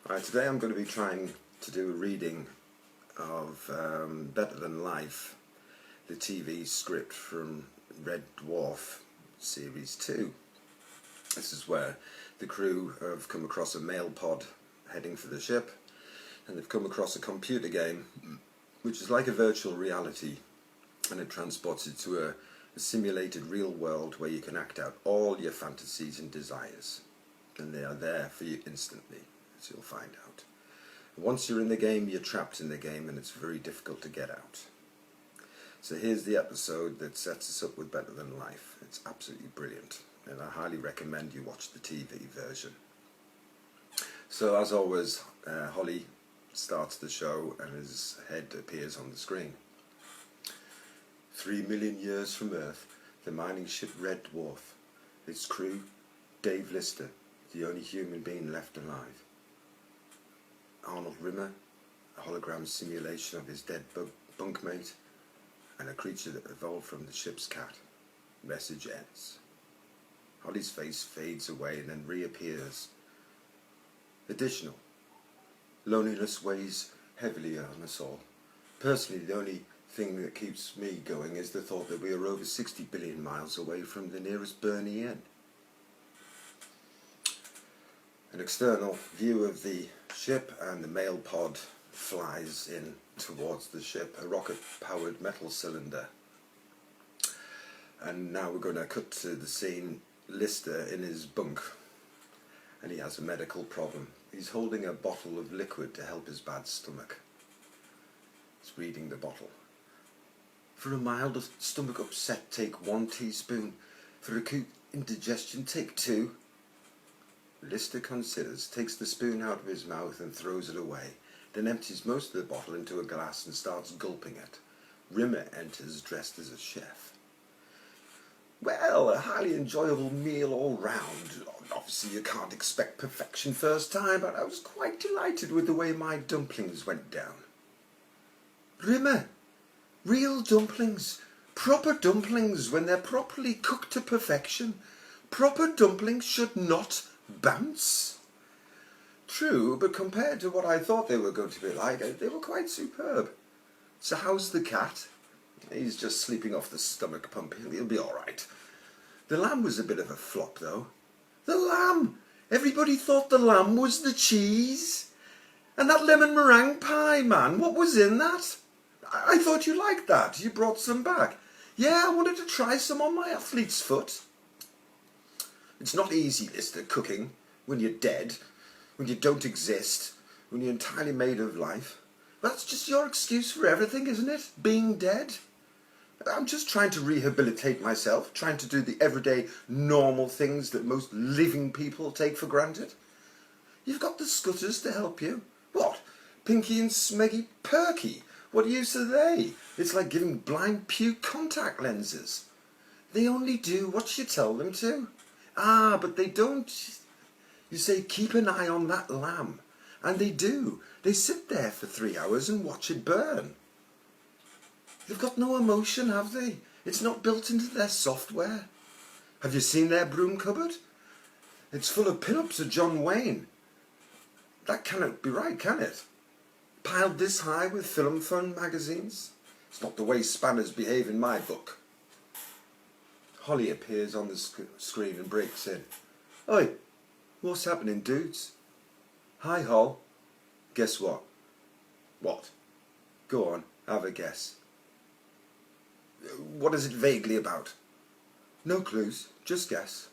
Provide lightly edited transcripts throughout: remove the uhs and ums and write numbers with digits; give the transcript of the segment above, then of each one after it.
Alright, today I'm going to be trying to do a reading of Better Than Life, the TV script from Red Dwarf Series 2. This is where the crew have come across a mail pod heading for the ship, and they've come across a computer game which is like a virtual reality, and it transports you to a simulated real world where you can act out all your fantasies and desires, and they are there for you instantly, as you'll find out. Once you're in the game, you're trapped in the game, and it's very difficult to get out. So here's the episode that sets us up with Better Than Life. It's absolutely brilliant, and I highly recommend you watch the TV version. So as always, Holly starts the show and his head appears on the screen. 3 million years from Earth, the mining ship Red Dwarf. Its crew, Dave Lister, the only human being left alive. Arnold Rimmer, a hologram simulation of his dead bunkmate, and a creature that evolved from the ship's cat. Message ends. Holly's face fades away and then reappears. Additional. Loneliness weighs heavily on us all. Personally, the only thing that keeps me going is the thought that we are over 60 billion miles away from the nearest Bernie Inn. An external view of the ship, and the mail pod flies in towards the ship, a rocket-powered metal cylinder. And now we're going to cut to the scene, Lister in his bunk, and he has a medical problem. He's holding a bottle of liquid to help his bad stomach. He's reading the bottle. For a mild stomach upset, take 1 teaspoon. For acute indigestion, take 2. Lister considers, takes the spoon out of his mouth and throws it away, then empties most of the bottle into a glass and starts gulping it. Rimmer enters dressed as a chef. Well, a highly enjoyable meal all round. Obviously you can't expect perfection first time, but I was quite delighted with the way my dumplings went down. Rimmer, real dumplings, proper dumplings when they're properly cooked to perfection. Proper dumplings should not bounce. True, but compared to what I thought they were going to be like, they were quite superb. So how's the cat? He's just sleeping off the stomach pump. He'll be all right. The lamb was a bit of a flop, though. The lamb! Everybody thought the lamb was the cheese. And that lemon meringue pie, man, what was in that? I thought you liked that. You brought some back. Yeah, I wanted to try some on my athlete's foot. It's not easy, Lister, cooking when you're dead, when you don't exist, when you're entirely made of life. That's just your excuse for everything, isn't it? Being dead. I'm just trying to rehabilitate myself, trying to do the everyday, normal things that most living people take for granted. You've got the scutters to help you. What? Pinky and Smeggy Perky? What use are they? It's like giving blind puke contact lenses. They only do what you tell them to. Ah, but they don't. You say, keep an eye on that lamb. And they do. They sit there for 3 hours and watch it burn. They've got no emotion, have they? It's not built into their software. Have you seen their broom cupboard? It's full of pin-ups of John Wayne. That cannot be right, can it? Piled this high with film fun magazines? It's not the way spanners behave in my book. Holly appears on the screen and breaks in. Oi, what's happening, dudes? Hi, Hol. Guess what? What? Go on, have a guess. What is it vaguely about? No clues, just guess.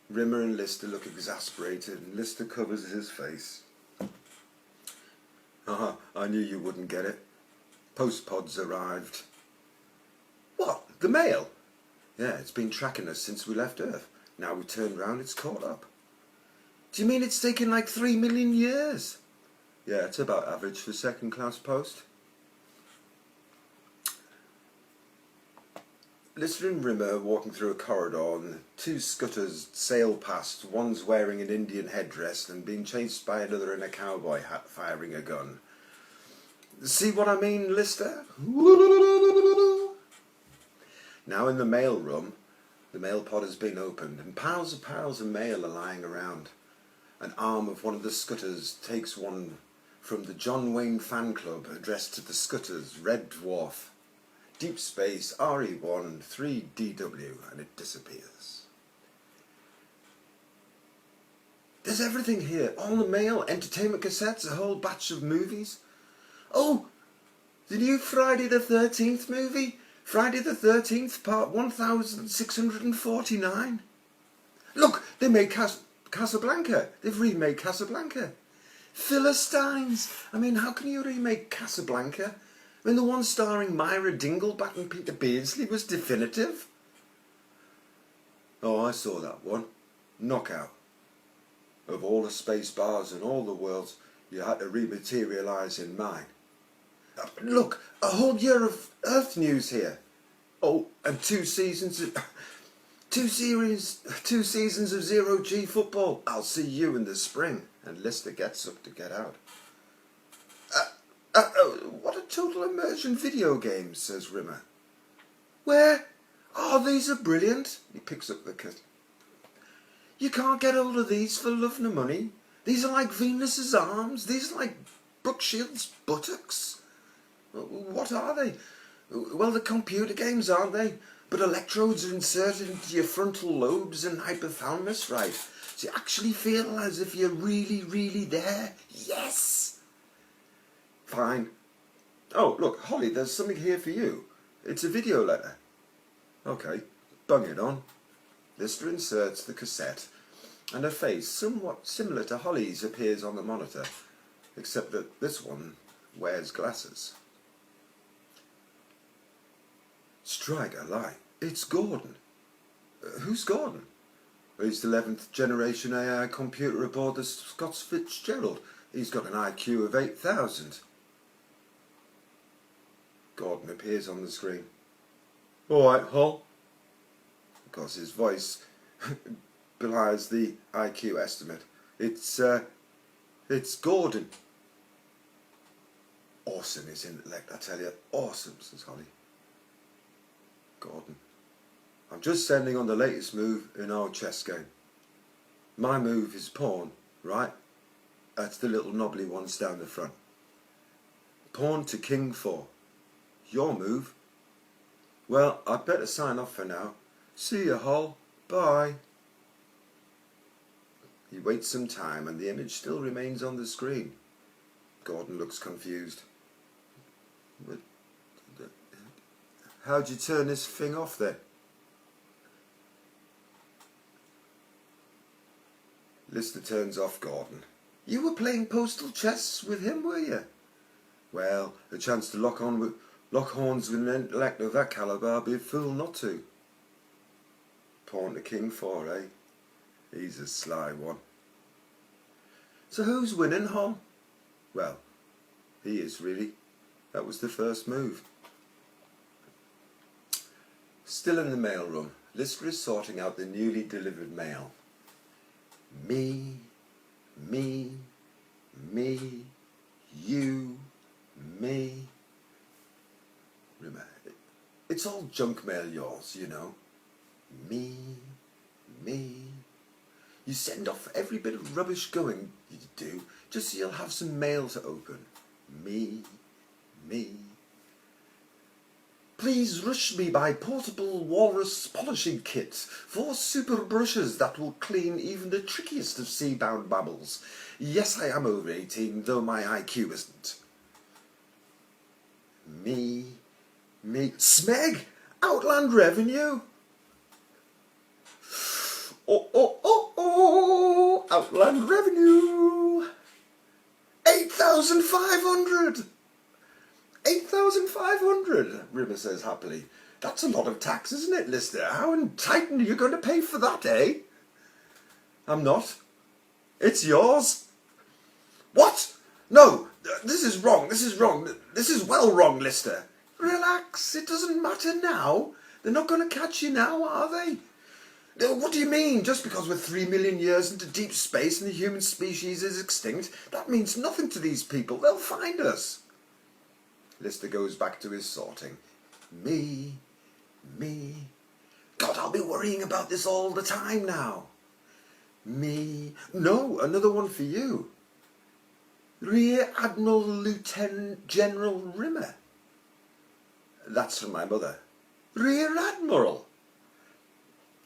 Rimmer and Lister look exasperated, and Lister covers his face. I knew you wouldn't get it. Postpod's arrived. What? The mail? Yeah, it's been tracking us since we left Earth. Now we turned round, it's caught up. Do you mean it's taken like 3 million years? Yeah, it's about average for second-class post. Lister and Rimmer are walking through a corridor, and 2 scutters sail past. One's wearing an Indian headdress and being chased by another in a cowboy hat firing a gun. See what I mean, Lister? Now in the mail room, the mail pod has been opened and piles of mail are lying around. An arm of one of the Scutters takes one from the John Wayne fan club addressed to the Scutters, Red Dwarf, Deep Space RE1 3DW, and it disappears. There's everything here. All the mail, entertainment cassettes, a whole batch of movies. Oh, the new Friday the 13th movie. Friday the 13th, part 1649. Look, they made Casablanca. They've remade Casablanca. Philistines. I mean, how can you remake Casablanca when the one starring Myra Dingleback and Peter Beardsley was definitive? Oh, I saw that one. Knockout. Of all the space bars and all the worlds, you had to rematerialise in mine. Look, a whole year of Earth news here. Oh, and two seasons of Zero G football. I'll see you in the spring. And Lister gets up to get out. What a total immersion video game, says Rimmer. Where? Oh, these are brilliant. He picks up the kit. You can't get hold of these for love nor money. These are like Venus's arms. These are like Brooke Shields' buttocks. What are they? Well, they're computer games, aren't they? But electrodes are inserted into your frontal lobes and hypothalamus, right? So you actually feel as if you're really, really there. Yes! Fine. Oh, look, Holly, there's something here for you. It's a video letter. Okay, bung it on. Lister inserts the cassette, and a face somewhat similar to Holly's appears on the monitor, except that this one wears glasses. Strike a light. It's Gordon. Who's Gordon? He's the 11th generation AI computer aboard the Scots Fitzgerald. He's got an IQ of 8,000. Gordon appears on the screen. All right, Hull. Of course, his voice belies the IQ estimate. It's Gordon. Awesome, his intellect, I tell you. Awesome, says Holly. Gordon. I'm just sending on the latest move in our chess game. My move is pawn, right? That's the little knobbly ones down the front. Pawn to king 4. Your move? Well, I'd better sign off for now. See you, Hull. Bye. He waits some time and the image still remains on the screen. Gordon looks confused. How'd you turn this thing off then? Lister turns off Gordon. You were playing postal chess with him, were you? Well, a chance to lock horns with an intellect of that calibre, I'd be a fool not to. Pawn to king 4, eh? He's a sly one. So who's winning, Hom? Well, he is really. That was the first move. Still in the mailroom, Lister is sorting out the newly delivered mail. Me, you, me. Remember, it's all junk mail yours, you know. Me. You send off every bit of rubbish going, you do, just so you'll have some mail to open. Me. Please rush me by portable walrus polishing kit, 4 super brushes that will clean even the trickiest of sea-bound babbles. Yes, I am over 18, though my IQ isn't. Me. Smeg! Outland Revenue! Oh! Outland Revenue! 8,500! 8,500, Rimmer says happily. That's a lot of tax, isn't it, Lister? How in Titan are you going to pay for that, eh? I'm not. It's yours. What? No, this is wrong. This is well wrong, Lister. Relax, it doesn't matter now. They're not going to catch you now, are they? What do you mean? Just because we're 3 million years into deep space and the human species is extinct, that means nothing to these people. They'll find us. Lister goes back to his sorting. Me. God, I'll be worrying about this all the time now. Me? No, another one for you. Rear Admiral Lieutenant General Rimmer. That's from my mother. Rear Admiral.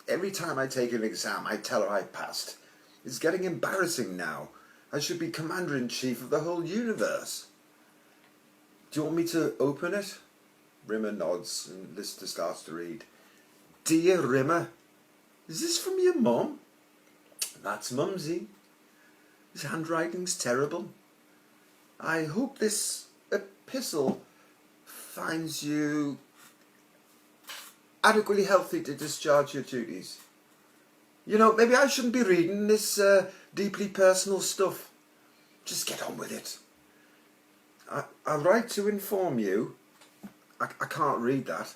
Every time I take an exam, I tell her I passed. It's getting embarrassing now. I should be Commander-in-Chief of the whole universe. Do you want me to open it? Rimmer nods and Lister starts to read. Dear Rimmer, is this from your mum? That's Mumsy. His handwriting's terrible. I hope this epistle finds you adequately healthy to discharge your duties. You know, maybe I shouldn't be reading this deeply personal stuff. Just get on with it. I write to inform you. I can't read that.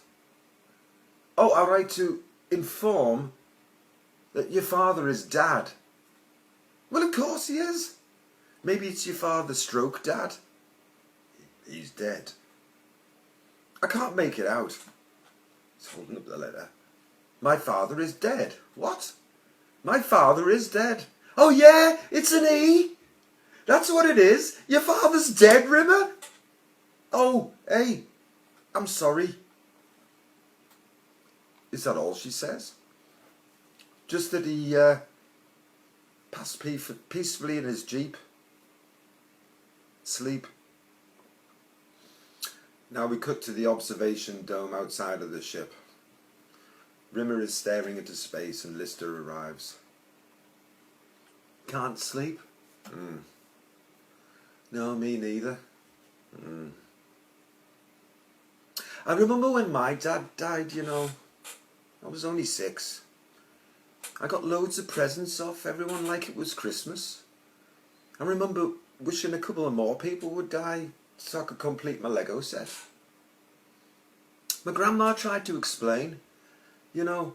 Oh, I write to inform that your father is Dad. Well, of course he is. Maybe it's your father stroke Dad. He's dead. I can't make it out. He's holding up the letter. My father is dead. What? My father is dead. Oh yeah, it's an E. That's what it is. Your father's dead, Rimmer. Oh, hey, I'm sorry. Is that all she says? Just that he passed peacefully in his jeep. Sleep. Now we cut to the observation dome outside of the ship. Rimmer is staring into space and Lister arrives. Can't sleep? No, me neither. I remember when my dad died, you know. I was only 6. I got loads of presents off everyone like it was Christmas. I remember wishing a couple of more people would die so I could complete my Lego set. My grandma tried to explain. You know,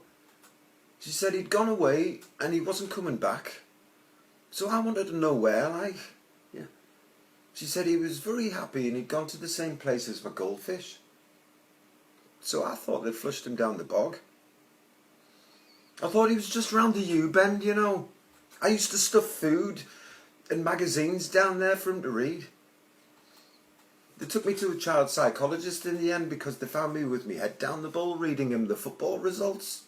she said he'd gone away and he wasn't coming back. So I wanted to know where, like. Yeah. She said he was very happy and he'd gone to the same place as my goldfish. So I thought they'd flushed him down the bog. I thought he was just round the U-bend, you know. I used to stuff food and magazines down there for him to read. They took me to a child psychologist in the end because they found me with me head down the bowl reading him the football results.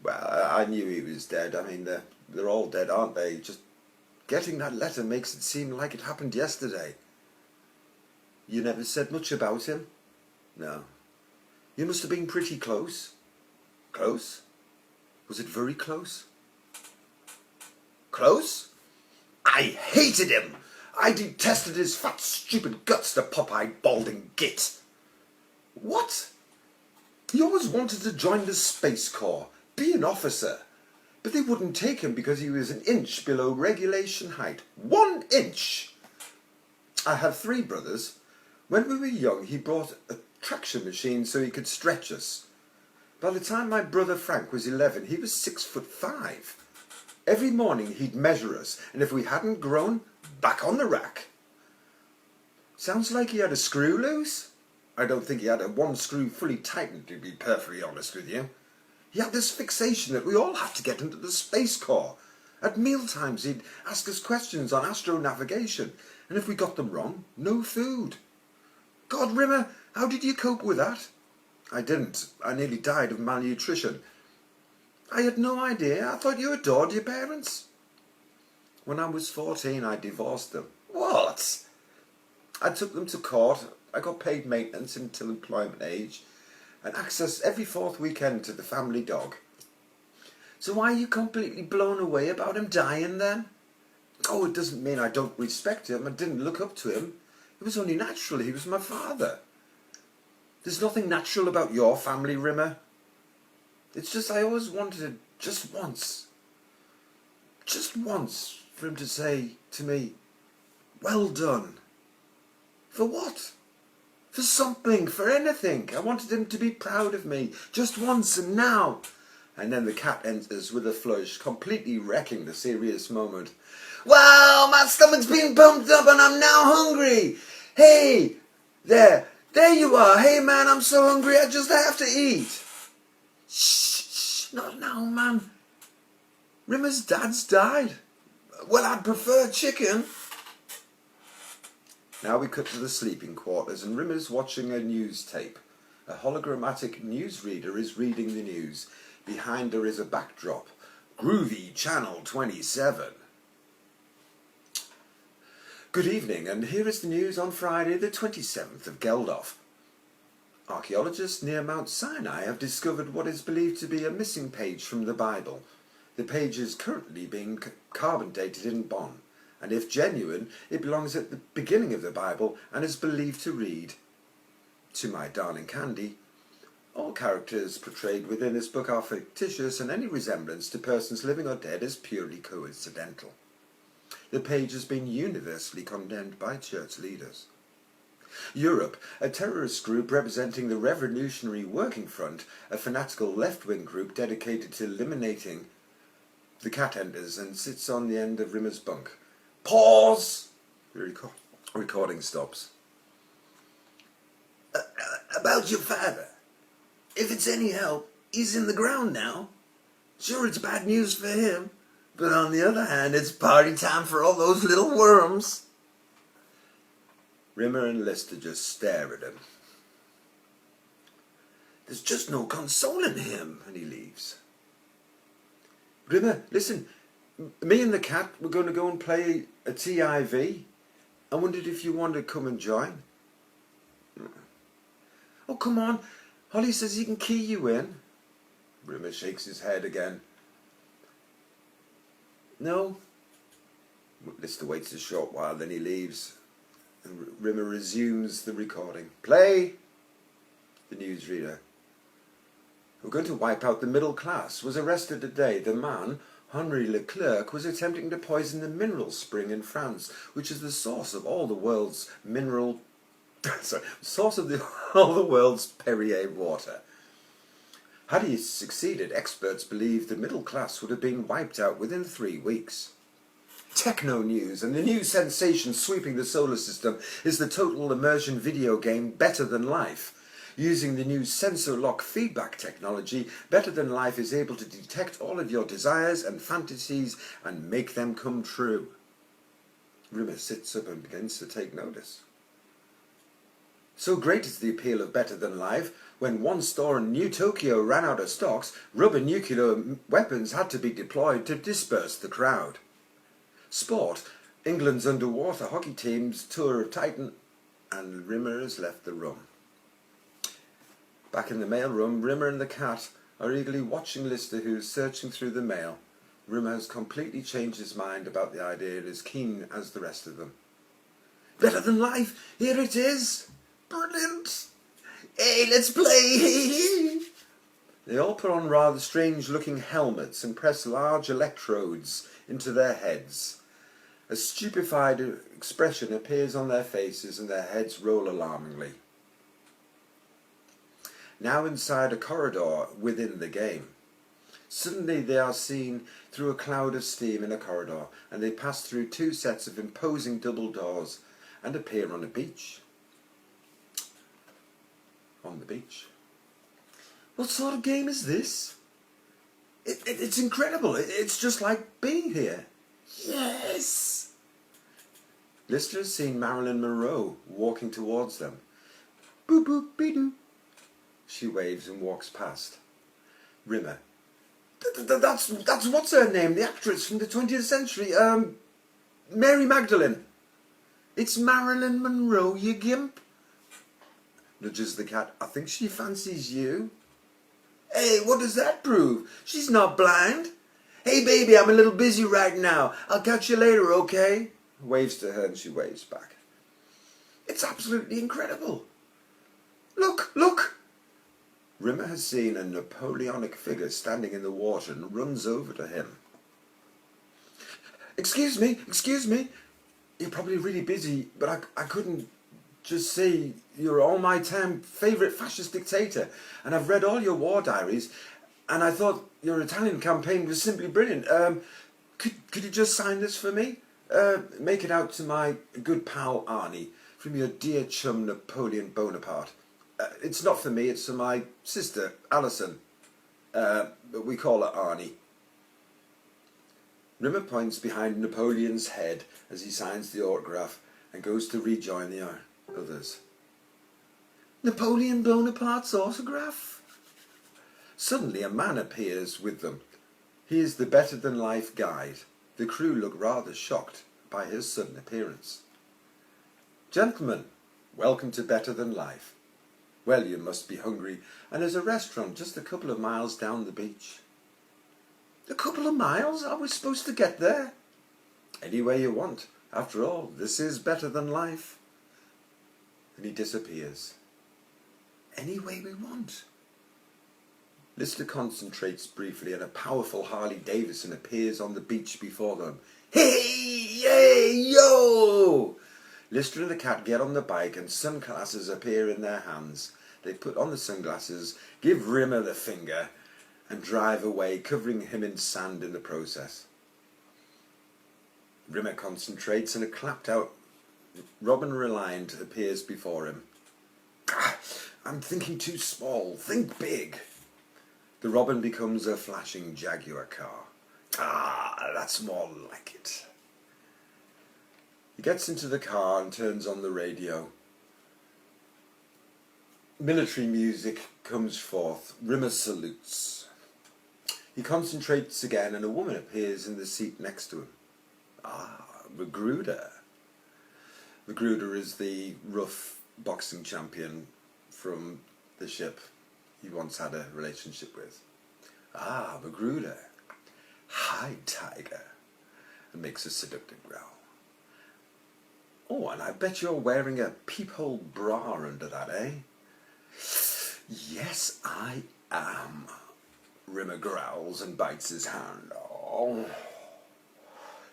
Well, I knew he was dead. I mean, they're all dead, aren't they? Just getting that letter makes it seem like it happened yesterday. You never said much about him? No. You must have been pretty close. Close? Was it very close? Close? I hated him! I detested his fat, stupid guts, the pop-eyed, balding git. What? He always wanted to join the Space Corps, be an officer. But they wouldn't take him because he was an inch below regulation height. 1 inch! I have 3 brothers. When we were young, he brought a traction machine so he could stretch us. By the time my brother Frank was 11, he was 6'5". Every morning he'd measure us, and if we hadn't grown, back on the rack. Sounds like he had a screw loose. I don't think he had one screw fully tightened, to be perfectly honest with you. He had this fixation that we all had to get into the Space Corps. At mealtimes he'd ask us questions on astronavigation, and if we got them wrong, no food. God, Rimmer, how did you cope with that? I didn't. I nearly died of malnutrition. I had no idea. I thought you adored your parents. When I was 14, I divorced them. What? I took them to court. I got paid maintenance until employment age and access every 4th weekend to the family dog. So why are you completely blown away about him dying then? Oh, it doesn't mean I don't respect him. I didn't look up to him. It was only natural. He was my father. There's nothing natural about your family, Rimmer. It's just I always wanted just once for him to say to me, well done. For what? For something, for anything. I wanted him to be proud of me, just once and now. And then the cat enters with a flourish, completely wrecking the serious moment. Wow, my stomach's been pumped up and I'm now hungry. Hey, there you are. Hey man, I'm so hungry I just have to eat. Shh, shh. not now, man. Rimmer's dad's died. Well, I'd prefer chicken. Now we cut to the sleeping quarters and Rimmer's watching a news tape. A hologrammatic newsreader is reading the news. Behind her is a backdrop. Groovy Channel 27. Good evening, and here is the news on Friday the 27th of Geldof. Archaeologists near Mount Sinai have discovered what is believed to be a missing page from the Bible. The page is currently being carbon dated in Bonn, and if genuine, it belongs at the beginning of the Bible and is believed to read, "To my darling Candy, all characters portrayed within this book are fictitious and any resemblance to persons living or dead is purely coincidental." The page has been universally condemned by church leaders. Europe, a terrorist group representing the Revolutionary Working Front, a fanatical left-wing group dedicated to eliminating the cat enters and sits on the end of Rimmer's bunk. Pause! The recording stops. About your father. If it's any help, he's in the ground now. Sure, it's bad news for him, but on the other hand, it's party time for all those little worms. Rimmer and Lister just stare at him. There's just no consoling him, and he leaves. Rimmer, listen, me and the cat were going to go and play a TIV. I wondered if you wanted to come and join. Oh, come on. Holly says he can key you in. Rimmer shakes his head again. No. Lister waits a short while, then he leaves. And Rimmer resumes the recording. Play! The newsreader. We're going to wipe out the middle class. Was arrested today. The man, Henri Leclerc, was attempting to poison the mineral spring in France, which is the source of all the world's all the world's Perrier water. Had he succeeded, experts believe the middle class would have been wiped out within 3 weeks. Techno news, and the new sensation sweeping the solar system is the total immersion video game Better Than Life. Using the new sensor lock feedback technology, Better Than Life is able to detect all of your desires and fantasies and make them come true. Rimmer sits up and begins to take notice. So great is the appeal of Better Than Life, when one store in New Tokyo ran out of stocks, rubber nuclear weapons had to be deployed to disperse the crowd. Sport, England's underwater hockey team's tour of Titan, and Rimmer has left the room. Back in the mail room, Rimmer and the cat are eagerly watching Lister, who's searching through the mail. Rimmer has completely changed his mind about the idea and is keen as the rest of them. Better Than Life, here it is! Brilliant! Hey, let's play! They all put on rather strange-looking helmets and press large electrodes into their heads. A stupefied expression appears on their faces and their heads roll alarmingly. Now inside a corridor within the game. Suddenly they are seen through a cloud of steam in a corridor, and they pass through 2 sets of imposing double doors and appear on a beach. On the beach. What sort of game is this? It's incredible. It's just like being here. Yes! Lister has seen Marilyn Monroe walking towards them. Boop boop be-doo. She waves and walks past. Rimmer. That's what's her name, the actress from the 20th century. Mary Magdalene. It's Marilyn Monroe, you gimp. Nudges the cat. I think she fancies you. Hey, what does that prove? She's not blind. Hey, baby, I'm a little busy right now. I'll catch you later, okay? Waves to her and she waves back. It's absolutely incredible. Look, look. Rimmer has seen a Napoleonic figure standing in the water and runs over to him. Excuse me. You're probably really busy, but I couldn't just say you're all-my-time favourite fascist dictator, and I've read all your war diaries, and I thought your Italian campaign was simply brilliant. Could you just sign this for me? Make it out to my good pal Arnie, from your dear chum Napoleon Bonaparte. It's not for me, it's for my sister, Alison. but we call her Arnie. Rimmer points behind Napoleon's head as he signs the autograph and goes to rejoin the others. Napoleon Bonaparte's autograph? Suddenly a man appears with them. He is the Better Than Life guide. The crew look rather shocked by his sudden appearance. Gentlemen, welcome to Better Than Life. Well, you must be hungry, and there's a restaurant just a couple of miles down the beach. A couple of miles? Are we supposed to get there? Any way you want. After all, this is Better Than Life. And he disappears. Any way we want. Lister concentrates briefly and a powerful Harley Davidson appears on the beach before them. Hey, yay, yo! Lister and the cat get on the bike and sunglasses appear in their hands. They put on the sunglasses, give Rimmer the finger and drive away, covering him in sand in the process. Rimmer concentrates and a clapped out Robin Reliant appears before him. I'm thinking too small, think big. The Robin becomes a flashing Jaguar car. That's more like it. He gets into the car and turns on the radio. Military music comes forth. Rimmer salutes. He concentrates again and a woman appears in the seat next to him. Magruder. Magruder is the rough boxing champion from the ship he once had a relationship with. Magruder. Hi, Tiger. And makes a seductive growl. Oh, and I bet you're wearing a peephole bra under that, eh? Yes, I am. Rimmer growls and bites his hand. Oh.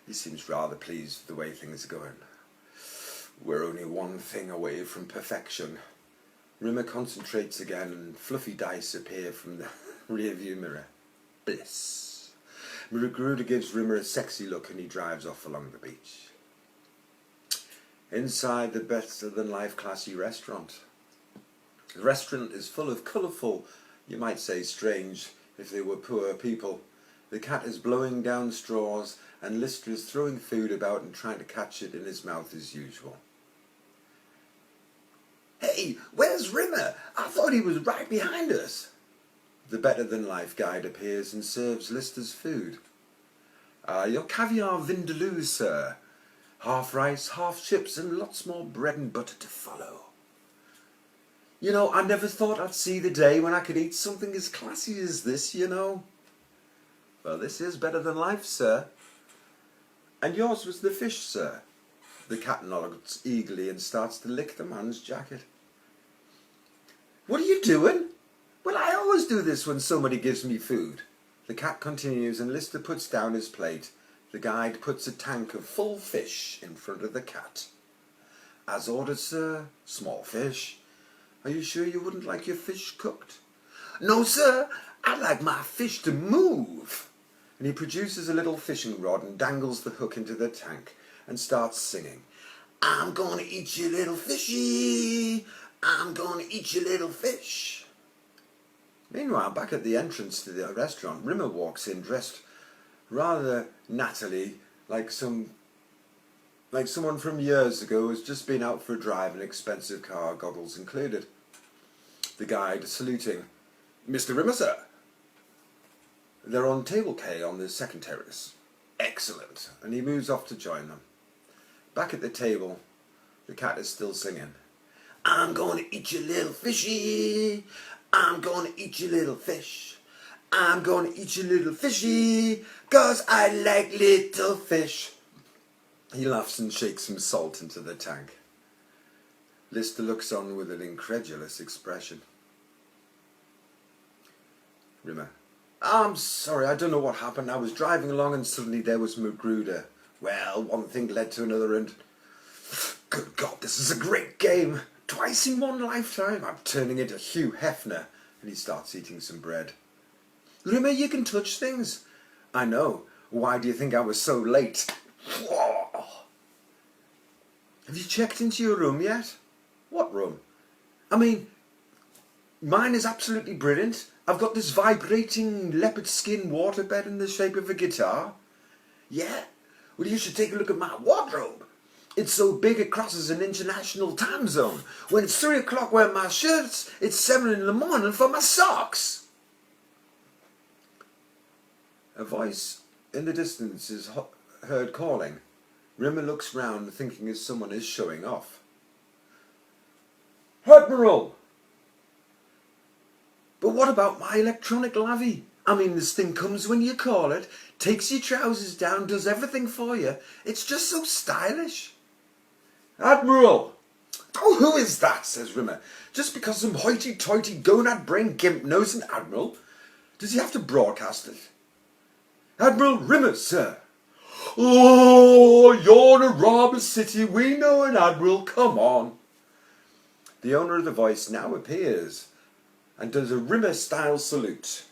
He seems rather pleased with the way things are going. We're only one thing away from perfection. Rimmer concentrates again and fluffy dice appear from the rearview mirror. Bliss. Magruder gives Rimmer a sexy look and he drives off along the beach. Inside the Better Than Life classy restaurant. The restaurant is full of colourful, you might say strange if they were poor people. The cat is blowing down straws and Lister is throwing food about and trying to catch it in his mouth as usual. Hey, where's Rimmer? I thought he was right behind us. The Better Than Life guide appears and serves Lister's food. Your caviar vindaloo, sir. Half rice, half chips and lots more bread and butter to follow. You know, I never thought I'd see the day when I could eat something as classy as this, you know. Well, this is Better Than Life, sir. And yours was the fish, sir. The cat nods eagerly and starts to lick the man's jacket. What are you doing? Well, I always do this when somebody gives me food. The cat continues and Lister puts down his plate. The guide puts a tank of full fish in front of the cat. As ordered, sir. Small fish. Are you sure you wouldn't like your fish cooked? No, sir. I'd like my fish to move. And he produces a little fishing rod and dangles the hook into the tank and starts singing. I'm gonna eat you, little fishy. I'm gonna eat you, little fish. Meanwhile, back at the entrance to the restaurant, Rimmer walks in dressed rather nattily, like someone from years ago who's just been out for a drive in an expensive car, goggles included. The guide saluting, Mr. Rimmer, sir. They're on table K on the second terrace. Excellent. And he moves off to join them. Back at the table, the cat is still singing. I'm gonna eat you, little fishy. I'm gonna eat you, little fish. I'm gonna eat you, little fishy, 'cause I like little fish. He laughs and shakes some salt into the tank. Lister looks on with an incredulous expression. Rimmer. I'm sorry, I don't know what happened. I was driving along and suddenly there was Magruder. Well, one thing led to another and... Good God, this is a great game. Twice in one lifetime. I'm turning into Hugh Hefner. And he starts eating some bread. Rimmer, you can touch things. I know. Why do you think I was so late? Have you checked into your room yet? What room? I mean, mine is absolutely brilliant. I've got this vibrating leopard skin waterbed in the shape of a guitar. Yeah? Well, you should take a look at my wardrobe. It's so big it crosses an international time zone. When it's 3 o'clock wearing my shirts, it's 7 in the morning for my socks. A voice in the distance is heard calling. Rimmer looks round, thinking as someone is showing off. Admiral! But what about my electronic lavvy? I mean, this thing comes when you call it, takes your trousers down, does everything for you. It's just so stylish. Admiral! Oh, who is that? Says Rimmer. Just because some hoity-toity gonad-brain gimp knows an admiral, does he have to broadcast it? Admiral Rimmer, sir. Oh, you're in a robber city. We know an admiral. Come on. The owner of the voice now appears and does a Rimmer-style salute.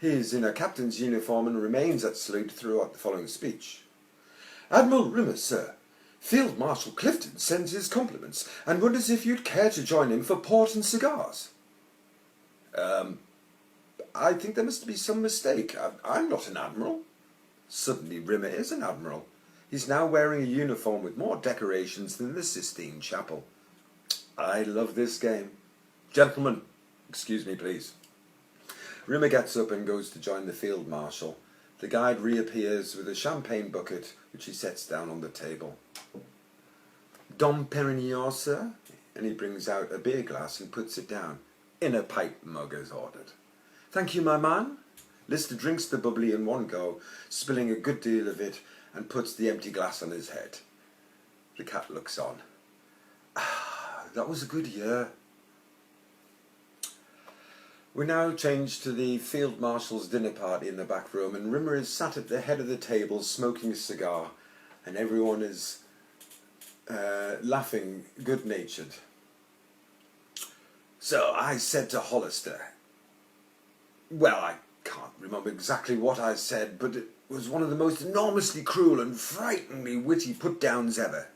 He is in a captain's uniform and remains at salute throughout the following speech. Admiral Rimmer, sir. Field Marshal Clifton sends his compliments and wonders if you'd care to join him for port and cigars. I think there must be some mistake. I'm not an admiral. Suddenly Rimmer is an admiral. He's now wearing a uniform with more decorations than the Sistine Chapel. I love this game. Gentlemen, excuse me please. Rimmer gets up and goes to join the Field Marshal. The guide reappears with a champagne bucket, which he sets down on the table. Dom Perignon, sir? And he brings out a beer glass and puts it down, in a pipe mug as ordered. Thank you, my man. Lister drinks the bubbly in one go, spilling a good deal of it, and puts the empty glass on his head. The cat looks on. Ah, that was a good year. We now change to the Field Marshal's dinner party in the back room, and Rimmer is sat at the head of the table smoking a cigar, and everyone is laughing good-natured. So I said to Hollister, well, I can't remember exactly what I said, but it was one of the most enormously cruel and frighteningly witty put-downs ever.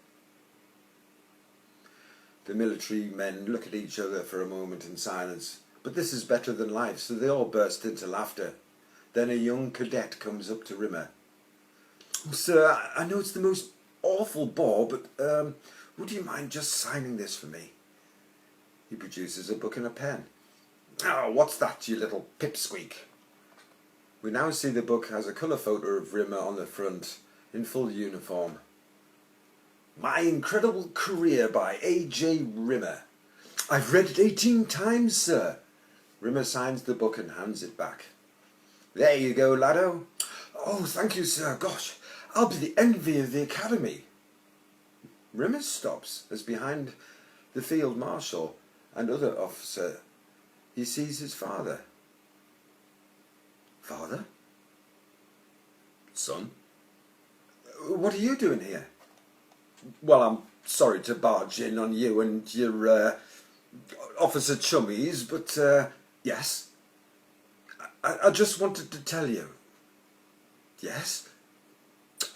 The military men look at each other for a moment in silence. But this is better than life, so they all burst into laughter. Then a young cadet comes up to Rimmer. Sir, I know it's the most awful bore, but would you mind just signing this for me? He produces a book and a pen. Oh, what's that, you little pipsqueak? We now see the book has a colour photo of Rimmer on the front, in full uniform. My Incredible Career by A.J. Rimmer. I've read it 18 times, sir. Rimmer signs the book and hands it back. There you go, laddo. Oh, thank you, sir. Gosh, I'll be the envy of the academy. Rimmer stops as behind the Field Marshal and other officer he sees his father. Father? Son? What are you doing here? Well, I'm sorry to barge in on you and your officer chummies, but yes. I just wanted to tell you. Yes?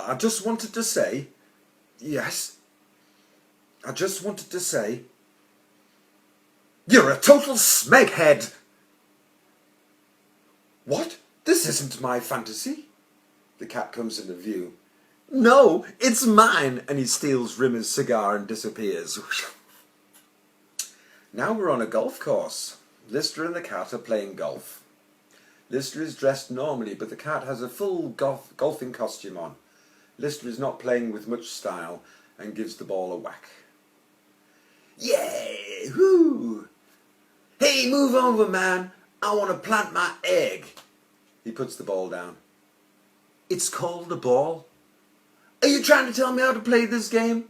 I just wanted to say. Yes? I just wanted to say. You're a total smeghead! What? This isn't my fantasy. The cat comes into view. No, it's mine! And he steals Rimmer's cigar and disappears. Now we're on a golf course. Lister and the cat are playing golf. Lister is dressed normally, but the cat has a full golfing costume on. Lister is not playing with much style and gives the ball a whack. Yay! Whoo! Hey, move over, man! I want to plant my egg. He puts the ball down. It's called a ball. Are you trying to tell me how to play this game?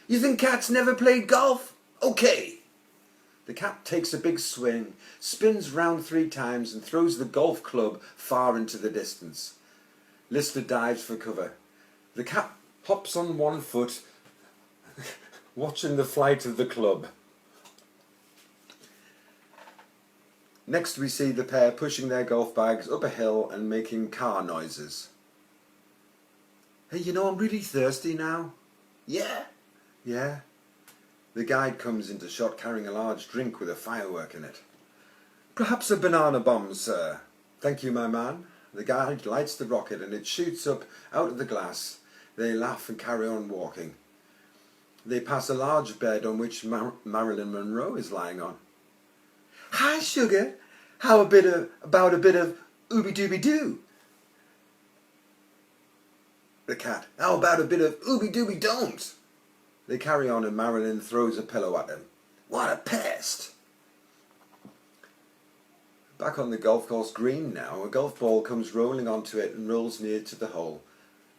You think cats never played golf? Okay. The cat takes a big swing, spins round 3 times and throws the golf club far into the distance. Lister dives for cover. The cat hops on one foot, watching the flight of the club. Next we see the pair pushing their golf bags up a hill and making car noises. Hey, you know, I'm really thirsty now. Yeah? Yeah. The guide comes into shot carrying a large drink with a firework in it. Perhaps a banana bomb, sir. Thank you, my man. The guy lights the rocket and it shoots up out of the glass. They laugh and carry on walking. They pass a large bed on which Marilyn Monroe is lying on. Hi, sugar. How about a bit of ooby-dooby-doo? The cat. How about a bit of ooby-dooby-don't? They carry on and Marilyn throws a pillow at him. What a pest! Back on the golf course green now, a golf ball comes rolling onto it and rolls near to the hole.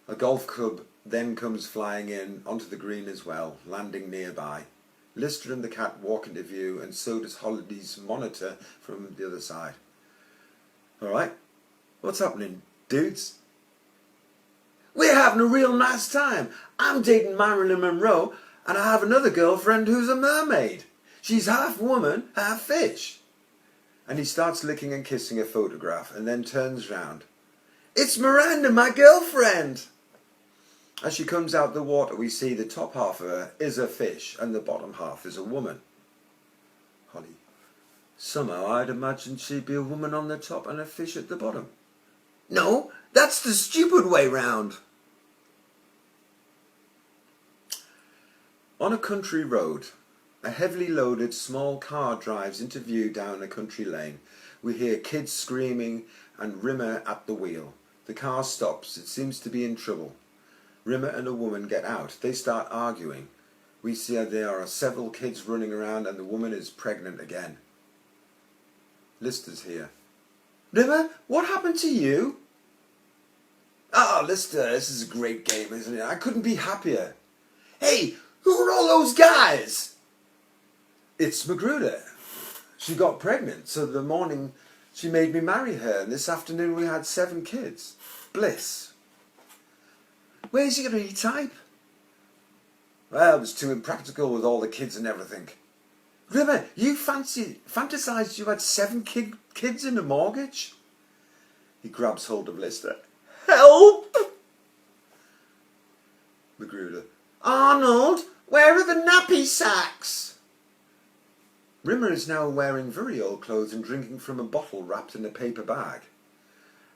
A golf club then comes flying in onto the green as well, landing nearby. Lister and the cat walk into view, and so does Holiday's monitor from the other side. Alright, what's happening, dudes? We're having a real nice time. I'm dating Marilyn Monroe, and I have another girlfriend who's a mermaid. She's half woman, half fish. And he starts licking and kissing a photograph, and then turns round. It's Miranda, my girlfriend! As she comes out the water, we see the top half of her is a fish, and the bottom half is a woman. Holly. Somehow I'd imagined she'd be a woman on the top and a fish at the bottom. No, that's the stupid way round. On a country road, a heavily loaded small car drives into view down a country lane. We hear kids screaming and Rimmer at the wheel. The car stops. It seems to be in trouble. Rimmer and a woman get out. They start arguing. We see there are several kids running around and the woman is pregnant again. Lister's here. Rimmer, what happened to you? Ah, Lister, this is a great game, isn't it? I couldn't be happier. Hey, who are all those guys? It's Magruder. She got pregnant, so the morning she made me marry her, and this afternoon we had 7 kids. Bliss. Where's your E-type? Well, it was too impractical with all the kids and everything. Rimmer, you fantasized you had 7 kids in a mortgage? He grabs hold of Lister. Help! Magruder. Arnold, where are the nappy sacks? Rimmer is now wearing very old clothes and drinking from a bottle wrapped in a paper bag.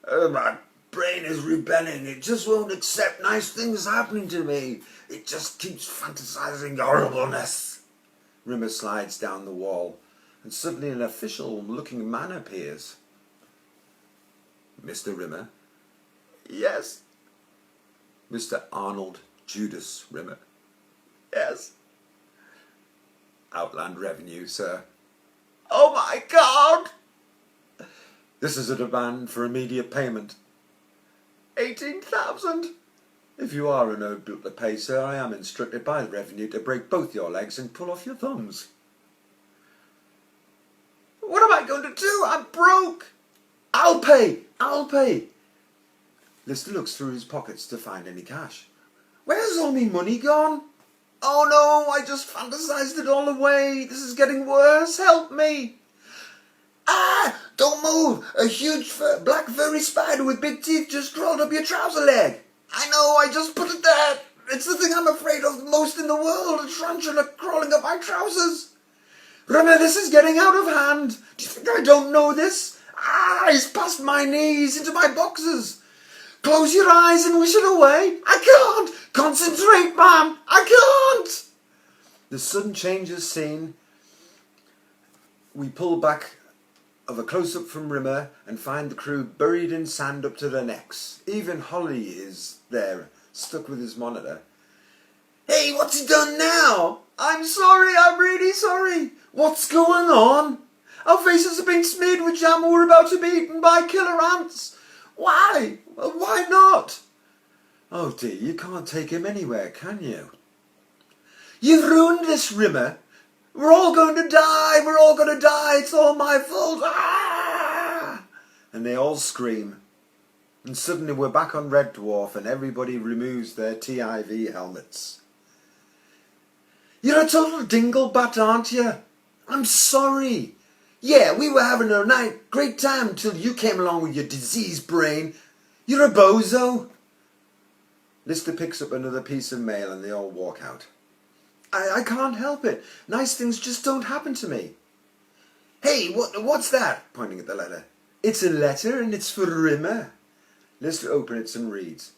Oh, my brain is rebelling. It just won't accept nice things happening to me. It just keeps fantasizing horribleness. Rimmer slides down the wall, and suddenly an official-looking man appears. Mr. Rimmer? Yes. Mr. Arnold Judas Rimmer? Yes. Outland Revenue, sir. Oh my God! This is a demand for immediate payment. 18,000. If you are unable to pay, sir, I am instructed by the Revenue to break both your legs and pull off your thumbs. What am I going to do? I'm broke. I'll pay. I'll pay. Lister looks through his pockets to find any cash. Where's all me money gone? Oh no, I just fantasized it all away. This is getting worse. Help me. Ah, don't move. A huge black furry spider with big teeth just crawled up your trouser leg. I know, I just put it there. It's the thing I'm afraid of most in the world, a tarantula crawling up my trousers. Rimmer, this is getting out of hand. Do you think I don't know this? Ah, he's past my knees, into my boxers. Close your eyes and wish it away. I can't. Concentrate, man. I can't. The sudden change of scene. We pull back of a close-up from Rimmer and find the crew buried in sand up to their necks. Even Holly is there, stuck with his monitor. Hey, what's he done now? I'm sorry, I'm really sorry. What's going on? Our faces have been smeared with jam and we're about to be eaten by killer ants. Why? Well, why not? Oh dear, you can't take him anywhere, can you? You've ruined this, Rimmer. We're all going to die. We're all going to die. It's all my fault. Ah! And they all scream. And suddenly we're back on Red Dwarf and everybody removes their TIV helmets. You're a total dinglebat, aren't you? I'm sorry. Yeah, we were having a great time until you came along with your diseased brain. You're a bozo. Lister picks up another piece of mail and they all walk out. I can't help it. Nice things just don't happen to me. Hey, what's that? Pointing at the letter. It's a letter and it's for Rimmer. Lister opens it and reads.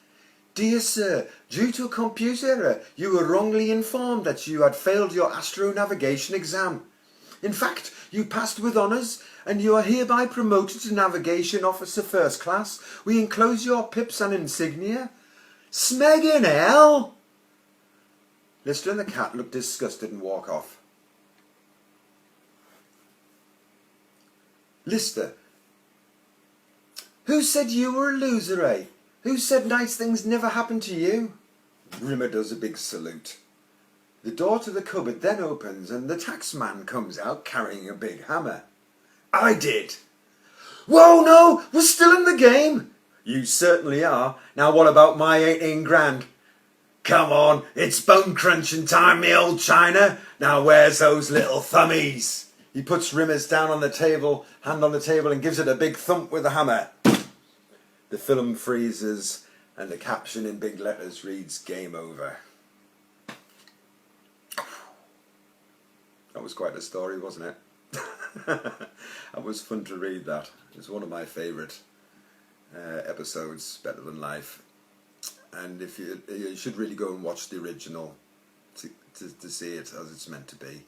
Dear Sir, due to a computer error, you were wrongly informed that you had failed your astronavigation exam. In fact, you passed with honours and you are hereby promoted to Navigation Officer First Class. We enclose your pips and insignia. Smeggin' hell! Lister and the cat look disgusted and walk off. Lister. Who said you were a loser, eh? Who said nice things never happened to you? Rimmer does a big salute. The door to the cupboard then opens and the taxman comes out carrying a big hammer. I did. Whoa, no, we're still in the game. You certainly are. Now what about my 18 grand? Come on, it's bone crunching time, me old China. Now where's those little thummies? He puts Rimmer's down on the table, hand on the table, and gives it a big thump with the hammer. The film freezes and the caption in big letters reads, Game over. That was quite a story, wasn't it? It was fun to read that. It was one of my favourite episodes, Better Than Life. And if you should really go and watch the original to see it as it's meant to be.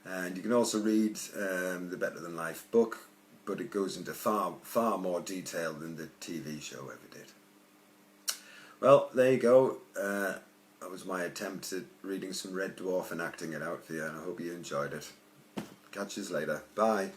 And you can also read the Better Than Life book, but it goes into far more detail than the TV show ever did. Well, there you go. That was my attempt at reading some Red Dwarf and acting it out for you, and I hope you enjoyed it. Catch you later. Bye.